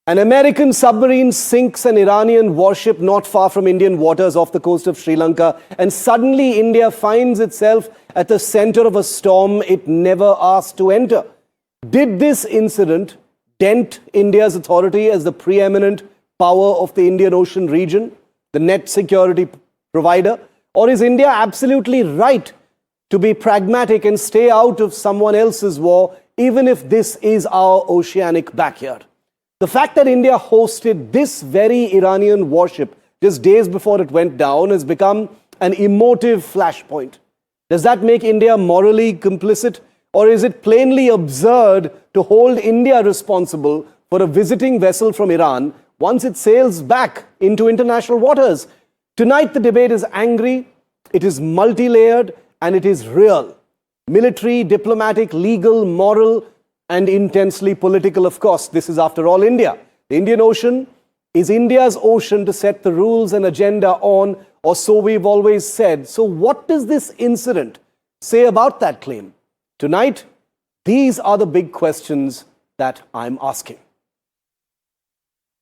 An American submarine sinks an Iranian warship not far from Indian waters off the coast of Sri Lanka, and suddenly India finds itself at the center of a storm it never asked to enter. Did this incident dent India's authority as the preeminent power of the Indian Ocean region, the net security provider? Or is India absolutely right to be pragmatic and stay out of someone else's war, even if this is our oceanic backyard? The fact that India hosted this very Iranian warship just days before it went down has become an emotive flashpoint. Does that make India morally complicit? Or is it plainly absurd to hold India responsible for a visiting vessel from Iran once it sails back into international waters? Tonight the debate is angry, it is multi-layered, and it is real. Military, diplomatic, legal, moral, and intensely political, of course. This is, after all, India. The Indian Ocean is India's ocean to set the rules and agenda on, or so we've always said. So what does this incident say about that claim? Tonight, these are the big questions that I'm asking.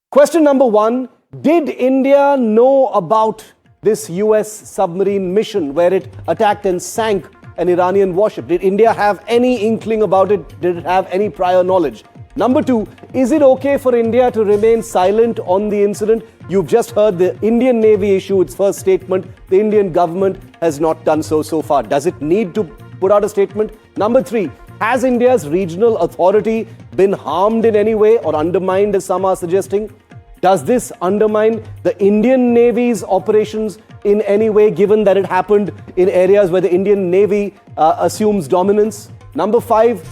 Question number one, did India know about this US submarine mission where it attacked and sank an Iranian warship? Did India have any inkling about it? Did it have any prior knowledge? Number two, is it okay for India to remain silent on the incident? You've just heard the Indian Navy issue its first statement. The Indian government has not done so far. Does it need to put out a statement? Number three, has India's regional authority been harmed in any way or undermined, as some are suggesting? Does this undermine the Indian Navy's operations in any way, given that it happened in areas where the Indian Navy assumes dominance? Number five,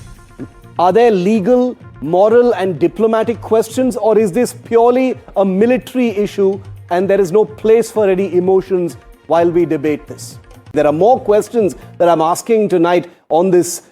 are there legal, moral, and diplomatic questions, or is this purely a military issue and there is no place for any emotions while we debate this? There are more questions that I'm asking tonight on this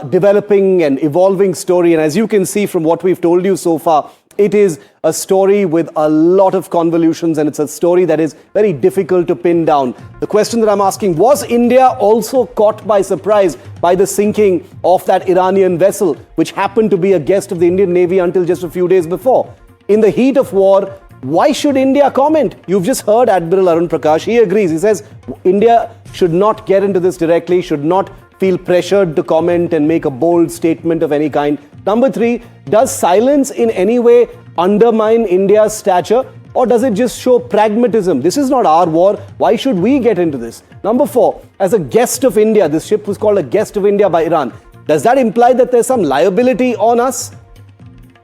developing and evolving story, and as you can see from what we've told you so far, it is a story with a lot of convolutions, and it's a story that is very difficult to pin down. The question that I'm asking, was India also caught by surprise by the sinking of that Iranian vessel, which happened to be a guest of the Indian Navy until just a few days before? In the heat of war, why should India comment? You've just heard Admiral Arun Prakash. He agrees. He says India should not get into this directly, should not feel pressured to comment and make a bold statement of any kind. Number three, does silence in any way undermine India's stature, or does it just show pragmatism? This is not our war. Why should we get into this? Number four, as a guest of India, this ship was called a guest of India by Iran. Does that imply that there's some liability on us?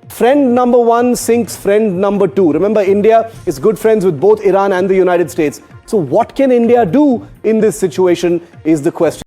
Friend number one sinks friend number two. Remember, India is good friends with both Iran and the United States. So what can India do in this situation is the question.